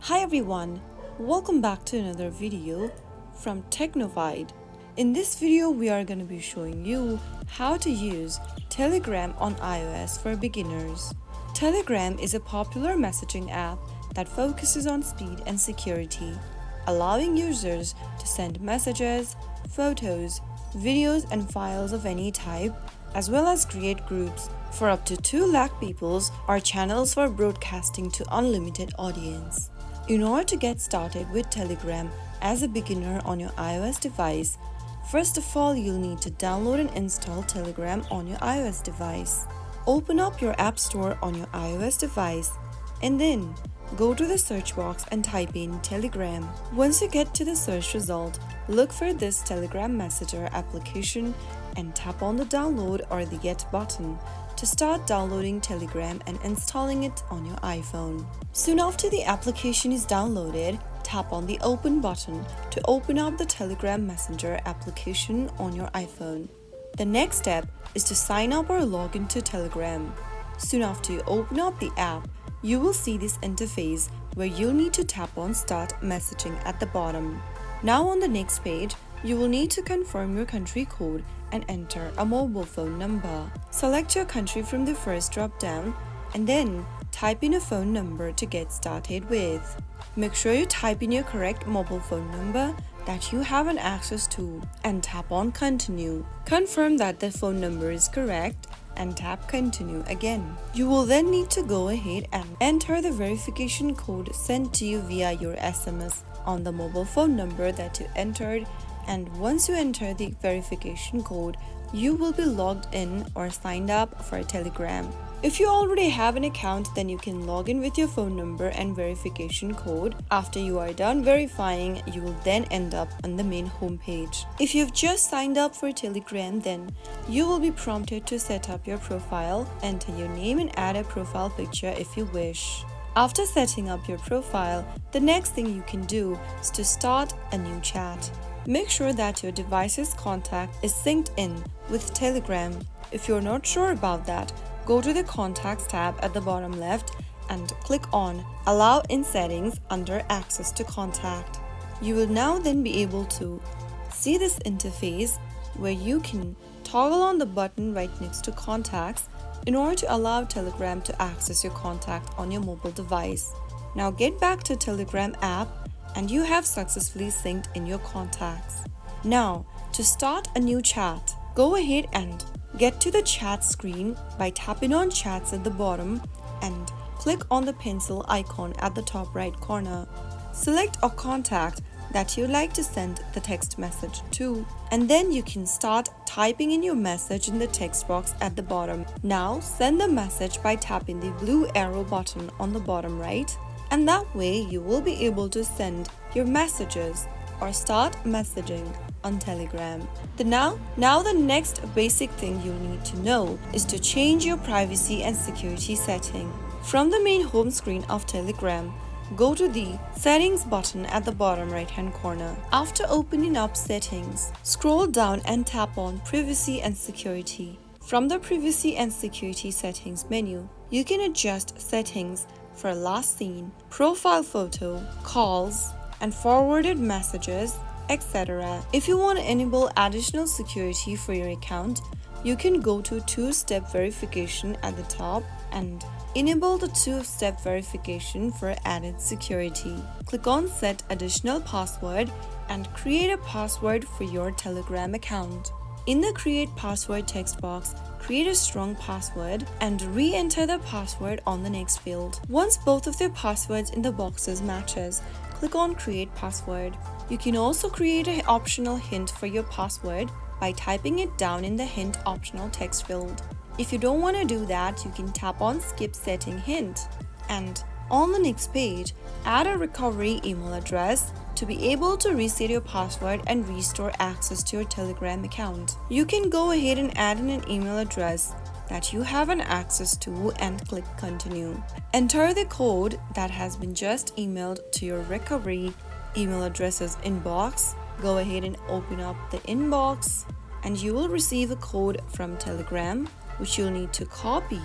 Hi everyone, welcome back to another video from Technovide. In this video, we are going to be showing you how to use Telegram on iOS for beginners. Telegram is a popular messaging app that focuses on speed and security, allowing users to send messages, photos, videos and files of any type, as well as create groups for up to 2 lakh people or channels for broadcasting to unlimited audience. In order to get started with Telegram as a beginner on your iOS device, first of all, you'll need to download and install Telegram on your iOS device. Open up your App Store on your iOS device and then go to the search box and type in Telegram. Once you get to the search result, look for this Telegram Messenger application and tap on the download or the get button to start downloading Telegram and installing it on your iPhone. Soon after the application is downloaded, tap on the open button to open up the Telegram Messenger application on your iPhone. The next step is to sign up or log into Telegram. Soon after you open up the app, you will see this interface where you'll need to tap on Start Messaging at the bottom. Now on the next page, you will need to confirm your country code and enter a mobile phone number. Select your country from the first drop-down and then type in a phone number to get started with. Make sure you type in your correct mobile phone number that you have an access to and tap on Continue. Confirm that the phone number is correct and tap Continue again. You will then need to go ahead and enter the verification code sent to you via your SMS on the mobile phone number that you entered, and once you enter the verification code, you will be logged in or signed up for Telegram. If you already have an account, then you can log in with your phone number and verification code. After you are done verifying, you will then end up on the main homepage. If you've just signed up for Telegram, then you will be prompted to set up your profile, enter your name and add a profile picture if you wish. After setting up your profile, the next thing you can do is to start a new chat. Make sure that your device's contact is synced in with Telegram. If you're not sure about that, go to the Contacts tab at the bottom left and click on Allow in Settings under Access to Contact. You will now then be able to see this interface where you can toggle on the button right next to Contacts in order to allow Telegram to access your contact on your mobile device. Now get back to Telegram app and you have successfully synced in your contacts. Now, to start a new chat, go ahead and get to the chat screen by tapping on Chats at the bottom and click on the pencil icon at the top right corner. Select a contact that you'd like to send the text message to, and then you can start typing in your message in the text box at the bottom. Now, send the message by tapping the blue arrow button on the bottom right, and that way you will be able to send your messages or start messaging on Telegram. Now the next basic thing you need to know is to change your privacy and security setting. From the main home screen of Telegram, go to the Settings button at the bottom right hand corner. After opening up Settings, scroll down and tap on Privacy and Security. From the Privacy and Security settings menu, you can adjust settings for last seen, profile photo, calls, and forwarded messages, etc. If you want to enable additional security for your account, you can go to two-step verification at the top and enable the two-step verification for added security. Click on Set Additional Password and create a password for your Telegram account. In the Create Password text box, create a strong password and re-enter the password on the next field. Once both of the passwords in the boxes matches, click on Create Password. You can also create an optional hint for your password by typing it down in the hint optional text field. If you don't want to do that, you can tap on Skip Setting Hint. And on the next page, add a recovery email address to be able to reset your password and restore access to your Telegram account. You can go ahead and add in an email address that you have an access to and click Continue. Enter the code that has been just emailed to your recovery email address's inbox. Go ahead and open up the inbox and you will receive a code from Telegram which you'll need to copy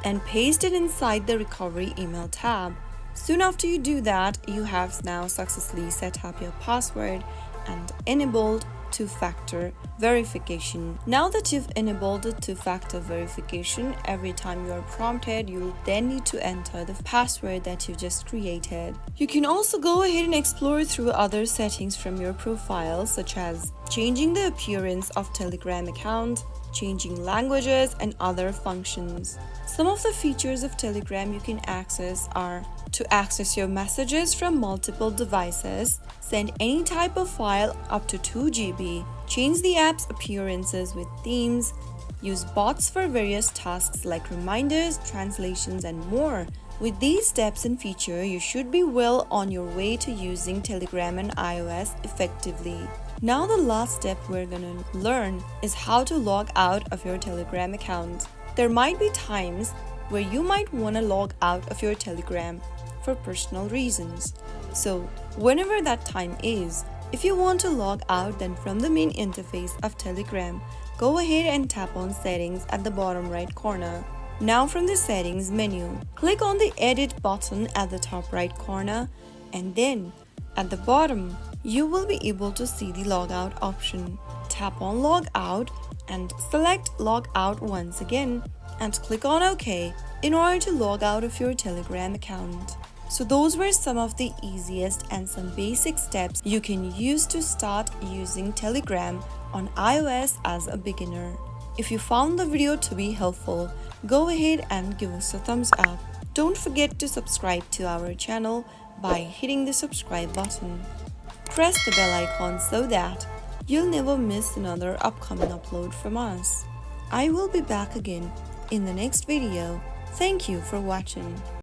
and paste it inside the recovery email tab Soon after you do that, you have now successfully set up your password and enabled two-factor verification. Now that you've enabled the two-factor verification, every time you are prompted, you'll then need to enter the password that you just created. You can also go ahead and explore through other settings from your profile, such as changing the appearance of Telegram account, changing languages, and other functions. Some of the features of Telegram you can access are to access your messages from multiple devices, send any type of file up to 2 GB, change the app's appearances with themes, use bots for various tasks like reminders, translations, and more. With these steps and features, you should be well on your way to using Telegram and iOS effectively. Now the last step we're gonna learn is how to log out of your Telegram account. There might be times where you might want to log out of your Telegram for personal reasons. So whenever that time is, if you want to log out, then from the main interface of Telegram, go ahead and tap on Settings at the bottom right corner. Now from the Settings menu, click on the Edit button at the top right corner, and then at the bottom, you will be able to see the Logout option. Tap on Logout and select Logout once again and click on OK in order to log out of your Telegram account. So those were some of the easiest and some basic steps you can use to start using Telegram on iOS as a beginner. If you found the video to be helpful, go ahead and give us a thumbs up. Don't forget to subscribe to our channel by hitting the subscribe button. Press the bell icon so that you'll never miss another upcoming upload from us. I will be back again in the next video. Thank you for watching.